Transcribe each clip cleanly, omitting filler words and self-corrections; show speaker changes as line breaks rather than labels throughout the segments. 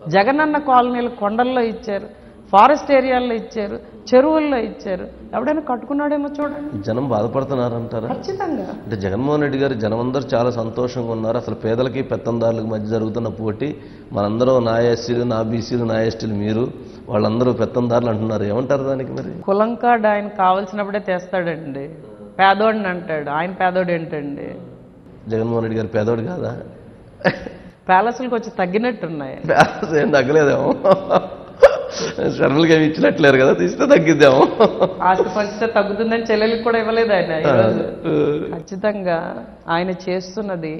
జగనన్న కాలనీలు కొండల్లో ఇచ్చారు, ఫారెస్ట్ ఏరియాల్లో ఇచ్చారు, చెరువుల్లో ఇచ్చారు. ఎవడైనా కట్టుకున్నాడేమో చూడండి.
జనం బాధపడుతున్నారంటారా?
ఖచ్చితంగా.
అంటే జగన్మోహన్ రెడ్డి గారు జనం అందరూ చాలా సంతోషంగా ఉన్నారు. అసలు పేదలకి పెత్తందారులకు మధ్య జరుగుతున్న పోటీ, మనందరం నా ఎస్సీలు, నా బీసీలు, నా ఎస్టీలు, మీరు వాళ్ళందరూ పెత్తందారులు అంటున్నారు. ఏమంటారు దానికి? మరి
కులం కార్డు ఆయన కావాల్సినప్పుడే తెస్తాడండి. పేదోడిని అంటాడు. ఆయన పేదోడు ఏంటండి?
జగన్మోహన్ రెడ్డి గారు పేదోడు కాదా?
ప్యాలెస్లకు వచ్చి తగ్గినట్టున్నాయి.
ఏం తగ్గలేదేమో, శరణులకి ఏమి ఇచ్చినట్లేరు కదా, తీస్తే తగ్గిద్దాము.
ఆస్తి పరిస్థితి తగ్గుతుందని చెల్లెలకి కూడా ఇవ్వలేదు ఆయన ఈరోజు. ఖచ్చితంగా ఆయన చేస్తున్నది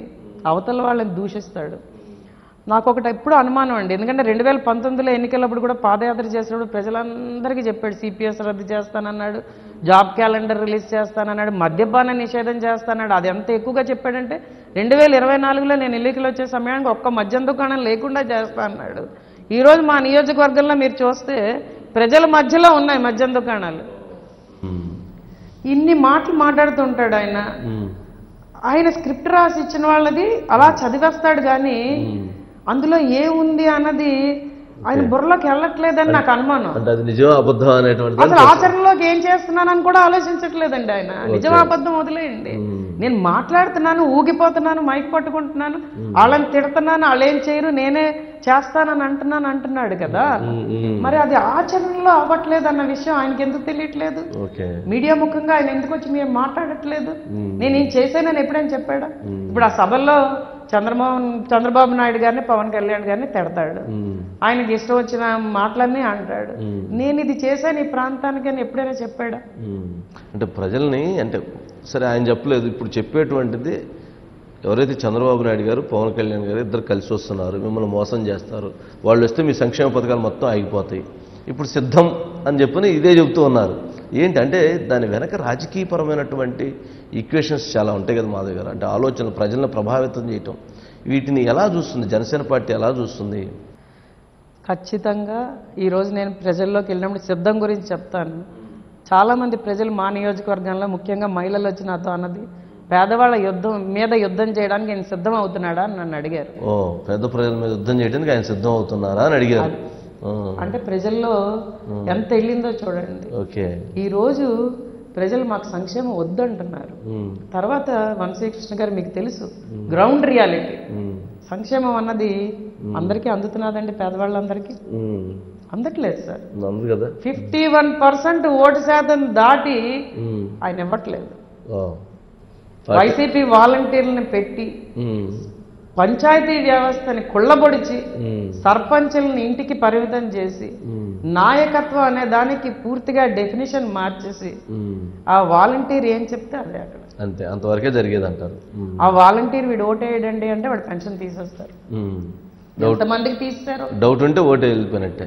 అవతల వాళ్ళని దూషిస్తాడు. నాకు ఒకటి ఎప్పుడు అనుమానం అండి. ఎందుకంటే 2019లో ఎన్నికలప్పుడు కూడా పాదయాత్ర చేసినప్పుడు ప్రజలందరికీ చెప్పాడు సిపిఎస్ రద్దు చేస్తానన్నాడు, జాబ్ క్యాలెండర్ రిలీజ్ చేస్తానన్నాడు, మద్యపాన నిషేధం చేస్తానన్నాడు. అది ఎంత ఎక్కువగా చెప్పాడంటే 2024లో నేను ఎన్నికలు వచ్చే సమయానికి ఒక్క మద్యం దుకాణం లేకుండా చేస్తా అన్నాడు. ఈరోజు మా నియోజకవర్గంలో మీరు చూస్తే ప్రజల మధ్యలో ఉన్నాయి మద్యం దుకాణాలు. ఇన్ని మాటలు మాట్లాడుతుంటాడు ఆయన. ఆయన స్క్రిప్ట్ రాసి ఇచ్చిన వాళ్ళది అలా చదివేస్తాడు కానీ అందులో ఏముంది అన్నది ఆయన బుర్రలోకి వెళ్ళట్లేదని నాకు అనుమానం.
అది నిజం అబద్ధం అనేటువంటి
అసలు ఆచరణలోకి ఏం చేస్తున్నానని కూడా ఆలోచించట్లేదండి ఆయన. నిజం అబద్ధం వదిలేయండి. నేను మాట్లాడుతున్నాను, ఊగిపోతున్నాను, మైక్ పట్టుకుంటున్నాను, వాళ్ళని తిడుతున్నాను, వాళ్ళు ఏం చేయరు, నేనే చేస్తానని అంటున్నాడు కదా. మరి అది ఆచరణలో అవ్వట్లేదు అన్న విషయం ఆయనకి ఎందుకు తెలియట్లేదు? మీడియా ముఖంగా ఆయన ఎందుకు వచ్చి మేము మాట్లాడట్లేదు? నేను ఏం చేశానని ఎప్పుడైనా చెప్పాడా? ఇప్పుడు ఆ సభల్లో చంద్రబాబు నాయుడు గారిని, పవన్ కళ్యాణ్ గారిని తిడతాడు. ఆయనకి ఇష్టం వచ్చిన మాటలన్నీ అంటాడు. నేను ఇది చేశాను ఈ ప్రాంతానికి అని ఎప్పుడైనా చెప్పాడా?
అంటే ప్రజల్ని, అంటే సరే ఆయన చెప్పలేదు, ఇప్పుడు చెప్పేటువంటిది ఎవరైతే చంద్రబాబు నాయుడు గారు, పవన్ కళ్యాణ్ గారు ఇద్దరు కలిసి వస్తున్నారు, మిమ్మల్ని మోసం చేస్తారు, వాళ్ళు వస్తే మీ సంక్షేమ పథకాలు మొత్తం ఆగిపోతాయి, ఇప్పుడు సిద్ధం అని చెప్పని ఇదే చెబుతూ ఉన్నారు. ఏంటంటే దాని వెనక రాజకీయపరమైనటువంటి ఈక్వేషన్స్ చాలా ఉంటాయి కదా మాధవ్ గారు. అంటే ఆలోచనలు, ప్రజలను ప్రభావితం చేయటం, వీటిని ఎలా చూస్తుంది జనసేన పార్టీ, ఎలా చూస్తుంది?
ఖచ్చితంగా ఈరోజు నేను ప్రజల్లోకి వెళ్ళినప్పుడు సిద్ధం గురించి చెప్తాను. చాలామంది ప్రజలు మా నియోజకవర్గంలో ముఖ్యంగా మహిళలు వచ్చి నాతో అన్నది, పేదవాళ్ళ యుద్ధం చేయడానికి ఆయన సిద్ధం అవుతున్నాడా అని నన్ను అడిగారు.
పేద ప్రజల మీద యుద్ధం చేయడానికి ఆయన సిద్ధం అవుతున్నారా అని అడిగారు.
అంటే ప్రజల్లో ఎంత వెళ్ళిందో చూడండి. ఈరోజు ప్రజలు మాకు సంక్షేమం వద్దంటున్నారు. తర్వాత వంశీకృష్ణ గారు మీకు తెలుసు గ్రౌండ్ రియాలిటీ, సంక్షేమం అన్నది అందరికీ అందుతున్నదండి. పేదవాళ్ళందరికీ అందట్లేదు సార్. 51% ఓటు శాతం దాటి ఆయన ఇవ్వట్లేదు. వైసీపీ వాలంటీర్లను పెట్టి పంచాయతీ వ్యవస్థని కుళ్ళబొడిచి సర్పంచుల్ని ఇంటికి పరిమితం చేసి నాయకత్వం అనే దానికి పూర్తిగా డెఫినేషన్ మార్చేసి ఆ వాలంటీర్ ఏం చెప్తే అదే అక్కడ
అంతే, అంతవరకే జరిగేది అంటారు.
ఆ వాలంటీర్ వీడు ఓటేయడండి అంటే వాడు పెన్షన్ తీసేస్తారు. ఎంతమందికి తీస్తారు?
డౌట్ ఉంటే ఓటే వెళ్ళిపోయినట్టే.